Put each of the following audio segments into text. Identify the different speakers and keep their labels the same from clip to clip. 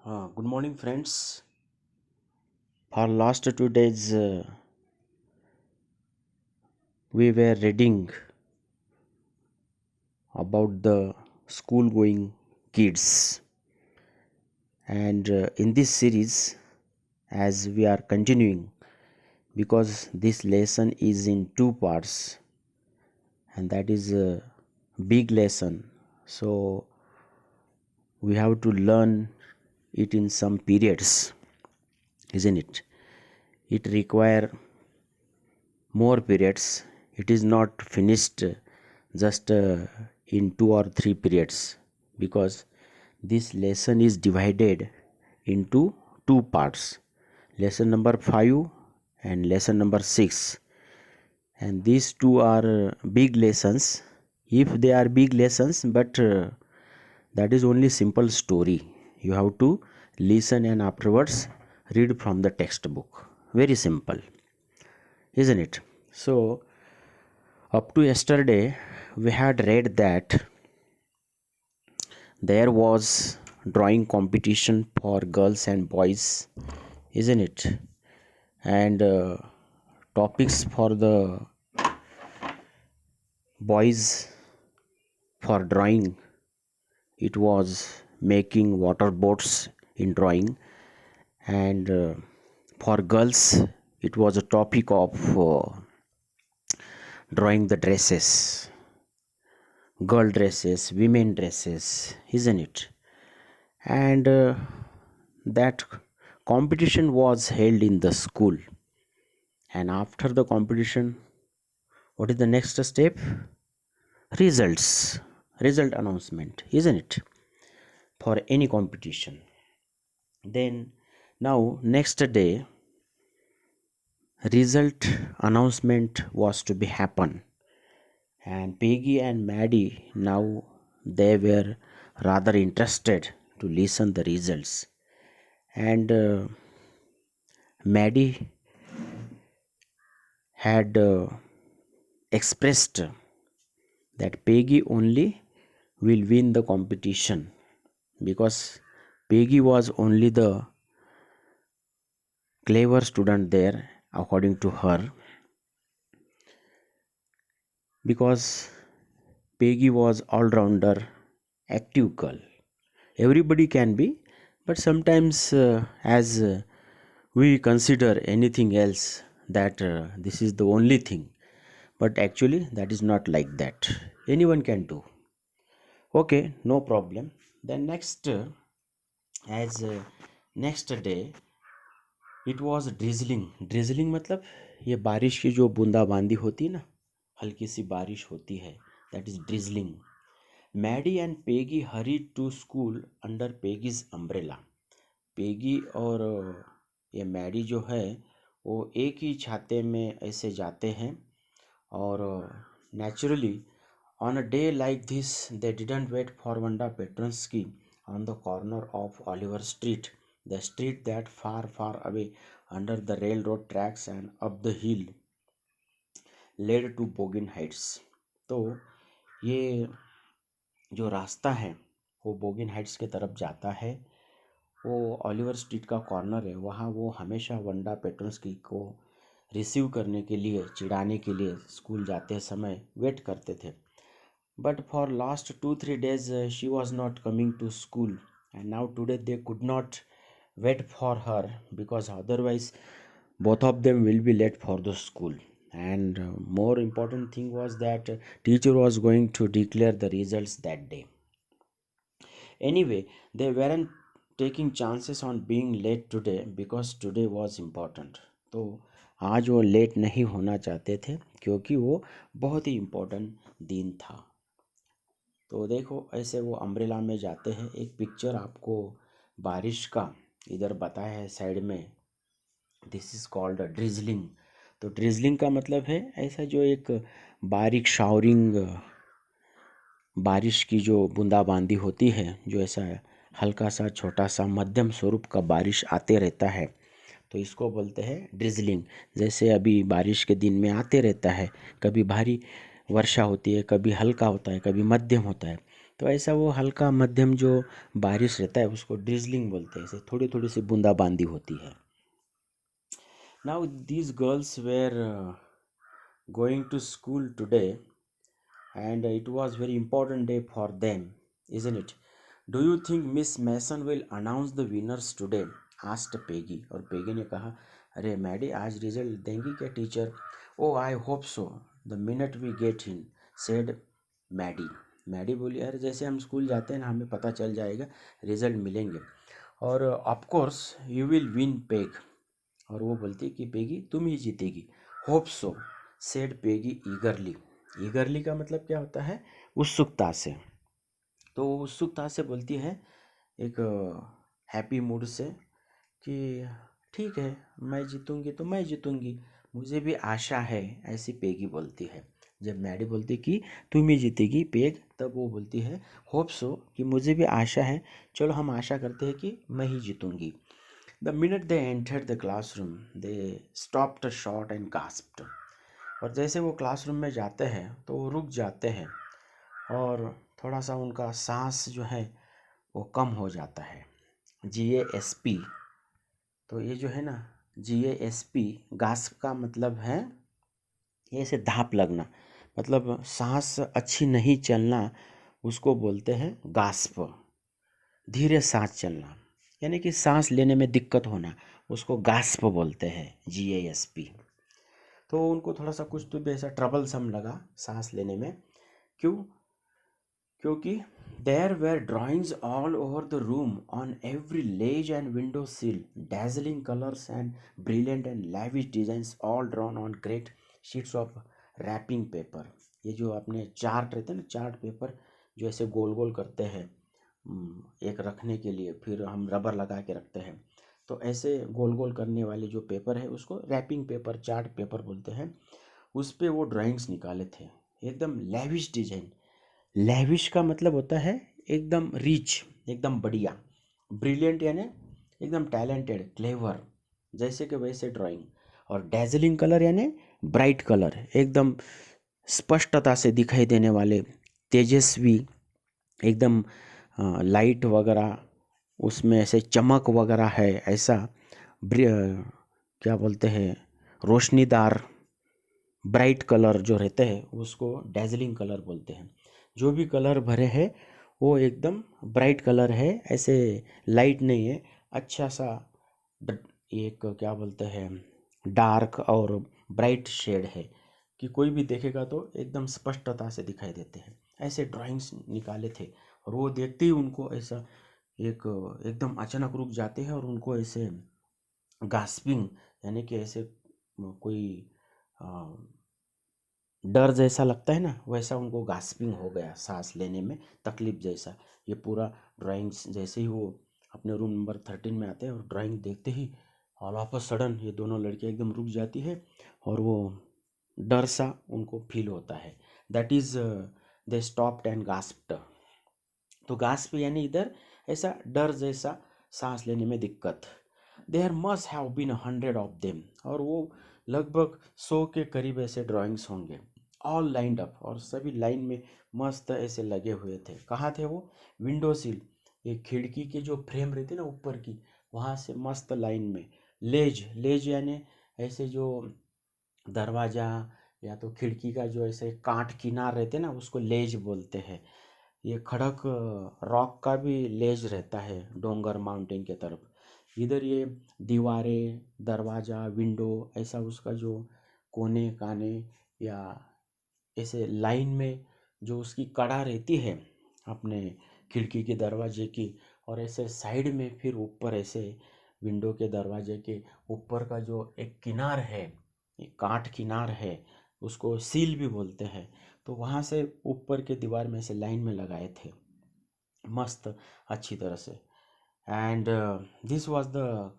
Speaker 1: Good morning, friends. For last 2 days, we were reading about the school-going kids, and in this series, as we are continuing, because this lesson is in two parts, and that is a big lesson. So we have to learn it in some periods, isn't it? It require more periods. It is not finished just in 2 or 3 periods, because this lesson is divided into two parts, lesson number 5 and lesson number 6, and these two are big lessons. If they are big lessons, but that is only simple story. You have to listen and afterwards read from the textbook. Very simple, isn't it? So up to yesterday, we had read that there was drawing competition for girls and boys, isn't it? And topics for the boys for drawing, it was making water boats in drawing, and for girls, it was a topic of drawing the dresses, girl dresses, women dresses, isn't it? And that competition was held in the school, and after the competition, what is the next step? Results, result announcement, isn't it? For any competition. Then now next day, result announcement was to be happen, and Peggy and Maddie, now they were rather interested to listen the results. And Maddie had expressed that Peggy only will win the competition, because Peggy was only the clever student there, according to her, because Peggy was all-rounder, active girl. Everybody can be, but sometimes as we consider anything else that this is the only thing, but actually that is not like that. Anyone can do. Okay, no problem. Then next, as next day, it was drizzling मतलब ये बारिश की जो बूंदाबांदी होती है ना, हल्की सी बारिश होती है, that is drizzling. Maddie and Peggy hurry to school under Peggy's umbrella. Peggy और ये मैडी जो है वो एक ही छाते में ऐसे जाते हैं, और naturally on a day like this, they didn't wait for Wanda Petronsky on the corner of Oliver Street, the street that far away under the railroad tracks and up the hill led to Bogan Heights. तो ये जो रास्ता है वो बोगिन Heights की तरफ जाता है. वो ऑलिवर स्ट्रीट का कॉर्नर है, वहाँ वो हमेशा वंडा पेट्रोन्स्की को रिसीव करने के लिए, चिढ़ाने के लिए स्कूल जाते समय वेट करते थे. But for last 2-3 days she was not coming to school, and now today they could not wait for her, because otherwise both of them will be late for the school. And more important thing was that teacher was going to declare the results that day. Anyway, they weren't taking chances on being late today, because today was important. तो आज वो late नहीं होना चाहते थे, क्योंकि वो बहुत ही इम्पोर्टेंट दिन था. तो देखो ऐसे वो अम्ब्रेला में जाते हैं. एक पिक्चर आपको बारिश का इधर बताया है साइड में. This is called drizzling. तो ड्रिजलिंग का मतलब है ऐसा जो एक बारीक शावरिंग, बारिश की जो बूंदाबांदी होती है, जो ऐसा हल्का सा छोटा सा मध्यम स्वरूप का बारिश आते रहता है, तो इसको बोलते हैं ड्रिजलिंग. जैसे अभी बारिश के दिन में आते रहता है, कभी भारी वर्षा होती है, कभी हल्का होता है, कभी मध्यम होता है. तो ऐसा वो हल्का मध्यम जो बारिश रहता है उसको ड्रिजलिंग बोलते हैं, ऐसे थोड़ी थोड़ी सी बूंदाबांदी होती है. Now these girls were going to school today, and it was very important day for them, isn't it? Do you think Miss Mason will announce the winners today? asked Peggy. और Peggy ने कहा, अरे Maddy आज result देंगी क्या teacher? Oh I hope so the minute we get in, said Maddy. Maddy बोली, अरे जैसे हम स्कूल जाते हैं ना हमें पता चल जाएगा, रिजल्ट मिलेंगे, और of course you will win peg. और वो बोलती कि पेगी तुम ही जीतेगी. Hope so said Peggy ईगरली. ईगरली का मतलब क्या होता है? उत्सुकता से. तो वो उत्सुकता से बोलती है एक हैप्पी मूड से कि ठीक है मैं जीतूंगी तो मैं जीतूंगी, मुझे भी आशा है, ऐसी पेगी बोलती है. जब मैडी बोलती कि तुम ही जीतेगी पेग, तब वो बोलती है होप सो कि मुझे भी आशा है, चलो हम आशा करते हैं कि मैं ही जीतूंगी. The minute they entered the classroom, they stopped short and gasped. और जैसे वो क्लासरूम में जाते हैं तो वो रुक जाते हैं और थोड़ा सा उनका सांस जो है वो कम हो जाता है. GASP. तो ये जो है ना GASP, गास्प का मतलब है ये ऐसे धाप लगना, मतलब सांस अच्छी नहीं चलना, उसको बोलते हैं गास्प. धीरे सांस चलना यानी कि सांस लेने में दिक्कत होना, उसको गास्प बोलते हैं, GASP. तो उनको थोड़ा सा कुछ तो भी ऐसा ट्रबल सम लगा सांस लेने में. क्यों? क्योंकि there were drawings all over the room on every ledge and window sill, dazzling colours and brilliant and lavish designs all drawn on great sheets of wrapping paper. ये जो अपने चार्ट रहते हैं ना, चार्ट पेपर जो ऐसे गोल गोल करते हैं एक रखने के लिए, फिर हम रबर लगा के रखते हैं, तो ऐसे गोल गोल करने वाले जो पेपर है उसको रैपिंग पेपर, चार्ट पेपर बोलते हैं. उस पे वो ड्राइंग्स निकाले थे, एकदम लेविश डिजाइन. लेविश का मतलब होता है एकदम रिच, एकदम बढ़िया. ब्रिलियंट यानी एकदम टैलेंटेड, क्लेवर, जैसे कि वैसे ड्राइंग. और डैजलिंग कलर यानी ब्राइट कलर, एकदम स्पष्टता से दिखाई देने वाले, तेजस्वी, एकदम लाइट वगैरह उसमें ऐसे चमक वगैरह है, ऐसा क्या बोलते हैं, रोशनीदार ब्राइट कलर जो रहते हैं उसको डैजलिंग कलर बोलते हैं. जो भी कलर भरे हैं वो एकदम ब्राइट कलर है, ऐसे लाइट नहीं है, अच्छा सा एक क्या बोलते हैं डार्क और ब्राइट शेड है कि कोई भी देखेगा तो एकदम स्पष्टता से दिखाई देते हैं. ऐसे ड्राइंग्स निकाले थे और वो देखते ही उनको ऐसा एक एकदम अचानक रुक जाते हैं और उनको ऐसे गास्पिंग यानी कि ऐसे कोई डर जैसा लगता है ना, वैसा उनको गास्पिंग हो गया, सांस लेने में तकलीफ जैसा. ये पूरा ड्राइंग्स जैसे ही वो अपने रूम नंबर 13 में आते हैं और ड्राइंग देखते ही ऑल ऑफ अ सडन ये दोनों लड़कियां एकदम रुक जाती है और वो डर सा उनको फील होता है. That is they stopped and gasped. तो गास्प यानी इधर ऐसा डर जैसा, सांस लेने में दिक्कत. There must have been 100 of them. और वो लगभग 100 के करीब ऐसे ड्राइंग्स होंगे, ऑल लाइंड अप, और सभी लाइन में मस्त ऐसे लगे हुए थे. कहाँ थे वो? विंडो सिल, ये खिड़की के जो फ्रेम रहते ना ऊपर की, वहाँ से मस्त लाइन में. लेज, लेज यानी ऐसे जो दरवाज़ा या तो खिड़की का जो ऐसे कांट किनार रहते ना उसको लेज बोलते हैं. ये खड़क रॉक का भी लेज रहता है डोंगर माउंटेन के तरफ. इधर ये दीवारें, दरवाज़ा, विंडो, ऐसा उसका जो कोने काने या ऐसे लाइन में जो उसकी कड़ा रहती है अपने खिड़की के दरवाजे की, और ऐसे साइड में फिर ऊपर ऐसे विंडो के दरवाजे के ऊपर का जो एक किनार है, एक कांट किनार है, उसको सील भी बोलते हैं. तो वहाँ से ऊपर के दीवार में से लाइन में लगाए थे मस्त अच्छी तरह से. And this was the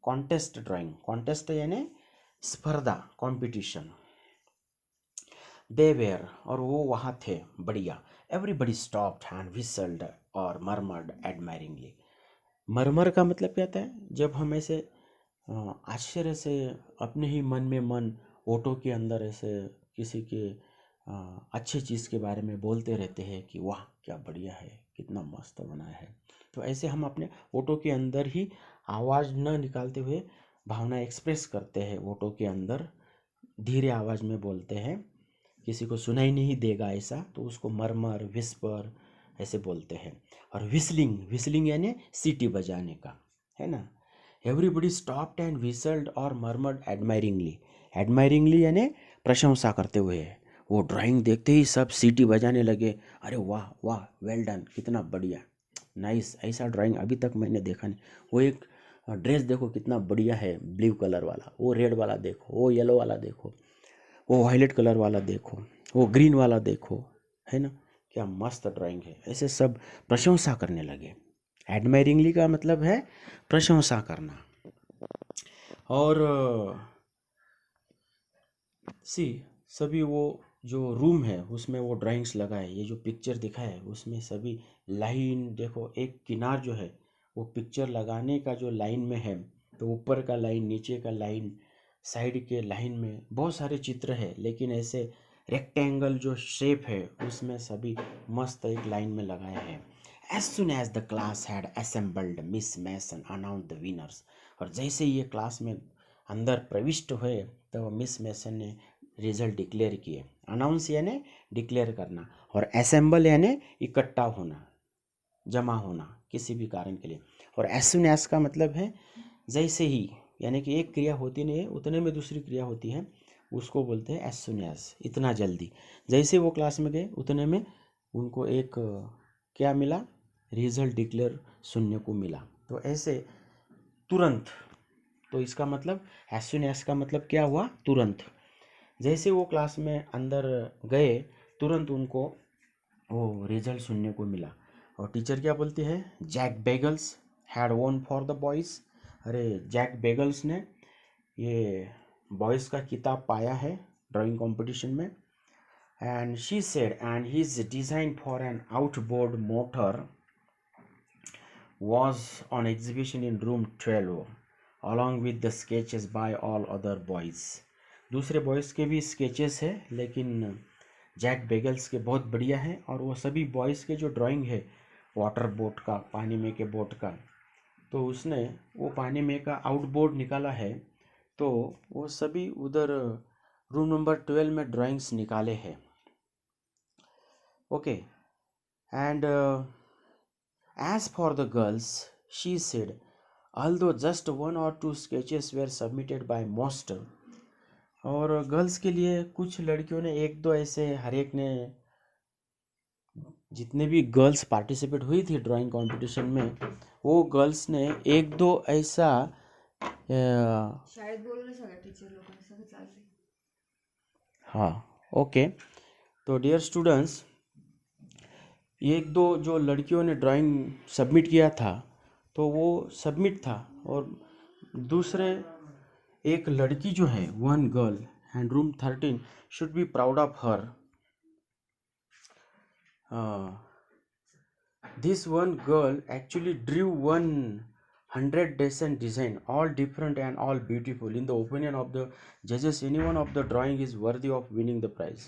Speaker 1: contest drawing. Contest यानी स्पर्धा, कंपटीशन. दे वेयर, और वो वहाँ थे, बढ़िया. एवरीबडी स्टॉप्ड एंड विसल्ड और मरमर्ड एडमायरिंगली. मरमर का मतलब क्या होता है? जब हम ऐसे आश्चर्य से अपने ही मन में मन, ओटो के अंदर ऐसे किसी के अच्छी चीज़ के बारे में बोलते रहते हैं कि वाह क्या बढ़िया है, कितना मस्त बनाया है। तो ऐसे हम अपने ऑटो के अंदर ही आवाज़ न निकालते हुए भावना एक्सप्रेस करते हैं, ऑटो के अंदर धीरे आवाज़ में बोलते हैं, किसी को सुनाई नहीं देगा ऐसा, तो उसको मरमर विस्पर ऐसे बोलते हैं। और विस्लिंग, विस्लिंग यानी सीटी बजाने का, है ना। एवरीबडी स्टॉप्ड एंड विसल्ड और मरमर्ड एडमायरिंगली, एडमायरिंगली यानी प्रशंसा करते हुए। वो ड्राइंग देखते ही सब सीटी बजाने लगे, अरे वाह वाह, वेल डन, कितना बढ़िया, नाइस, ऐसा ड्राइंग अभी तक मैंने देखा नहीं। वो एक ड्रेस देखो कितना बढ़िया है, ब्लू कलर वाला, वो रेड वाला देखो, वो येलो वाला देखो, वो वायलेट कलर वाला देखो, वो ग्रीन वाला देखो, है ना, क्या मस्त ड्राइंग है। ऐसे सब प्रशंसा करने लगे। एडमायरिंगली का मतलब है प्रशंसा करना। और सभी वो जो रूम है उसमें वो ड्राइंग्स लगाए, ये जो पिक्चर दिखा है उसमें सभी लाइन देखो, एक किनार जो है वो पिक्चर लगाने का जो लाइन में है, तो ऊपर का लाइन, नीचे का लाइन, साइड के लाइन में बहुत सारे चित्र है, लेकिन ऐसे रेक्टेंगल जो शेप है उसमें सभी मस्त एक लाइन में लगाए हैं। As soon as the class had assembled miss Mason announce the winners, और जैसे ये क्लास में अंदर प्रविष्ट हुए तो मिस मैसन ने रिजल्ट डिक्लेयर किए। अनाउंस यानी डिक्लेयर करना, और असेंबल यानी इकट्ठा होना, जमा होना किसी भी कारण के लिए। और एज सुन एज का मतलब है जैसे ही, यानी कि एक क्रिया होती नहीं है उतने में दूसरी क्रिया होती है, उसको बोलते हैं एज सुन एज, इतना जल्दी। जैसे वो क्लास में गए उतने में उनको एक क्या मिला, रिजल्ट डिक्लेयर सुनने को मिला। तो ऐसे तुरंत, तो इसका मतलब एज सुन एज का मतलब क्या हुआ, तुरंत। जैसे वो क्लास में अंदर गए तुरंत उनको वो रिजल्ट सुनने को मिला। और टीचर क्या बोलती है, Jack Beggles had won for the boys, अरे जैक बेगल्स ने ये बॉयज़ का किताब पाया है ड्राइंग कंपटीशन में। And she said and his design for an outboard motor was on exhibition in room 12 along with the sketches by all other boys। दूसरे boys के भी स्केचेस है, लेकिन जैक बेगल्स के बहुत बढ़िया है। और वो सभी बॉयज़ के जो ड्राइंग है वाटर बोट का, पानी में के बोट का, तो उसने वो पानी में का आउटबोर्ड निकाला है, तो वो सभी उधर रूम नंबर 12 में ड्राइंग्स निकाले हैं। Okay, and as for the girls, she said, although just 1 or 2 sketches were submitted by most, और गर्ल्स के लिए कुछ लड़कियों ने एक दो ऐसे, हर एक ने, जितने भी गर्ल्स पार्टिसिपेट हुई थी ड्राइंग कंपटीशन में, वो गर्ल्स ने एक दो ऐसा
Speaker 2: शाळेत बोलवलं सगळ्या टीचर लोकांना, सगळं चाललंय.
Speaker 1: हाँ ओके। तो डियर स्टूडेंट्स, एक दो जो लड़कियों ने ड्राइंग सबमिट किया था तो वो सबमिट था, और दूसरे एक लड़की जो है, one girl, and room 13 should be proud of her. This one girl actually Drew 100 decent design, all different and all beautiful. In the opinion of the judges, any one of the drawing is worthy of winning the prize।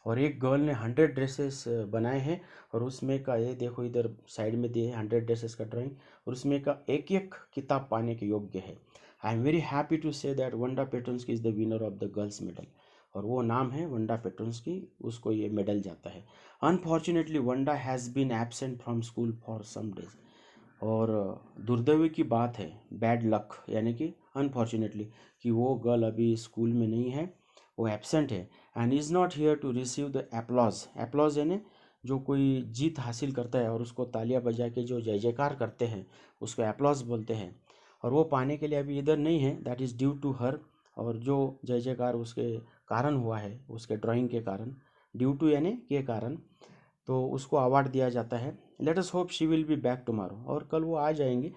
Speaker 1: और एक girl ने 100 dresses बनाए हैं, और उसमें का ये देखो इधर साइड में दिए 100 ड्रेसेस का ड्राइंग, और उसमें का एक एक किताब पाने के योग्य है। I am very happy to say that Wanda Petronski is the winner of the girls medal, और वो नाम है वंडा पेट्रोन्स्की, उसको ये मेडल जाता है। Unfortunately Wanda has been absent from school for some days, और दुर्दैवी की बात है, बैड लक यानी कि अनफॉर्चुनेटली, कि वो गर्ल अभी स्कूल में नहीं है, वो एबसेंट है। And is not here to receive the applause, applause यानी जो कोई जीत हासिल करता है और उसको तालियां बजा के जो जय जयकार करते हैं उसको एप्लॉज बोलते हैं, और वो पाने के लिए अभी इधर नहीं है, that is due to her. और जो जय जयकार उसके कारण हुआ है, उसके ड्राइंग के कारण, ड्यू टू यानी के कारण, तो उसको अवार्ड दिया जाता है। Let us hope she will be back tomorrow, और कल वो आ जाएंगे।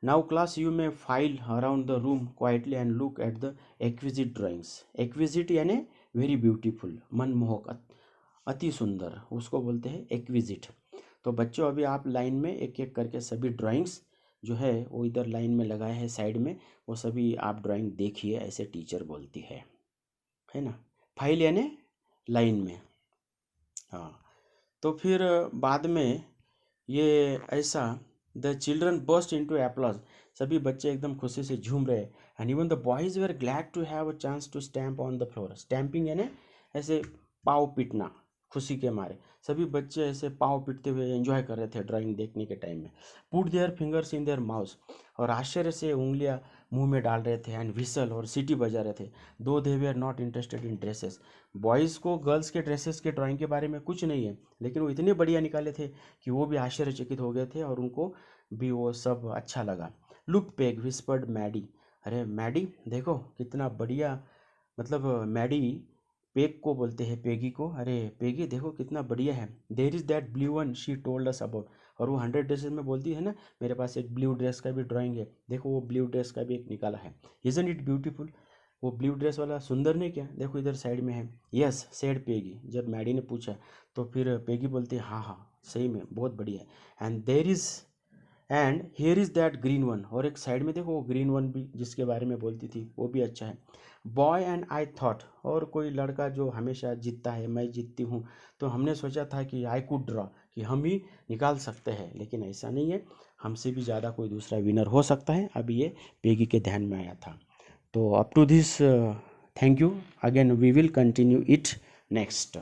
Speaker 1: Now class you may file around the room quietly and look at the exquisite drawings. Exquisite यानी वेरी ब्यूटीफुल, मनमोहक, अति सुंदर, उसको बोलते हैं एक्विजिट। तो बच्चों अभी आप लाइन में एक एक करके सभी ड्राइंग्स जो है वो इधर लाइन में लगाए हैं साइड में, वो सभी आप ड्राइंग देखिए, ऐसे टीचर बोलती है ना। फाइल यानी लाइन में। हाँ, तो फिर बाद में ये ऐसा the children burst into applause, सभी बच्चे एकदम खुशी से झूम रहे, and even the boys were glad to have a chance to stamp on the floor. Stamping यानी ऐसे पाँव पीटना, खुशी के मारे सभी बच्चे ऐसे पाँव पीटते हुए एंजॉय कर रहे थे ड्राइंग देखने के टाइम में। Put their fingers in their mouse, और आश्चर्य से उंगलियां मुंह में डाल रहे थे, एंड विसल और सीटी बजा रहे थे। Though they were not interested in dresses, boys को गर्ल्स के ड्रेसेस के ड्राइंग के बारे में कुछ नहीं है, लेकिन वो इतने बढ़िया निकाले थे कि वो भी आश्चर्यचकित हो गए थे और उनको भी वो सब अच्छा लगा। लुक पेग विस्पर्ड मैडी, अरे मैडी देखो कितना बढ़िया, मतलब मैडी पेग को बोलते हैं पेगी को, अरे पेगी देखो कितना बढ़िया है। There is that blue one she told us about, और वो 100 ड्रेसेस में बोलती है ना, मेरे पास एक ब्लू ड्रेस का भी ड्राइंग है, देखो वो ब्लू ड्रेस का भी एक निकाला है। इजंट इट ब्यूटीफुल, वो ब्लू ड्रेस वाला सुंदर नहीं क्या, देखो इधर साइड में है। यस सेड पेगी, जब मैडी ने पूछा तो फिर पेगी बोलती है हाँ हाँ सही में बहुत बढ़िया है। And there is and here is that green one, और एक साइड में देखो वो ग्रीन वन भी जिसके बारे में बोलती थी वो भी अच्छा है। बॉय एंड आई थॉट, और कोई लड़का जो हमेशा जीतता है, मैं जीतती हूँ, तो हमने सोचा था कि आई कुड ड्रॉ, कि हम ही निकाल सकते हैं, लेकिन ऐसा नहीं है, हमसे भी ज़्यादा कोई दूसरा विनर हो सकता है। अभी ये पेगी के ध्यान में आया था। तो up to this thank you, again we will continue it next.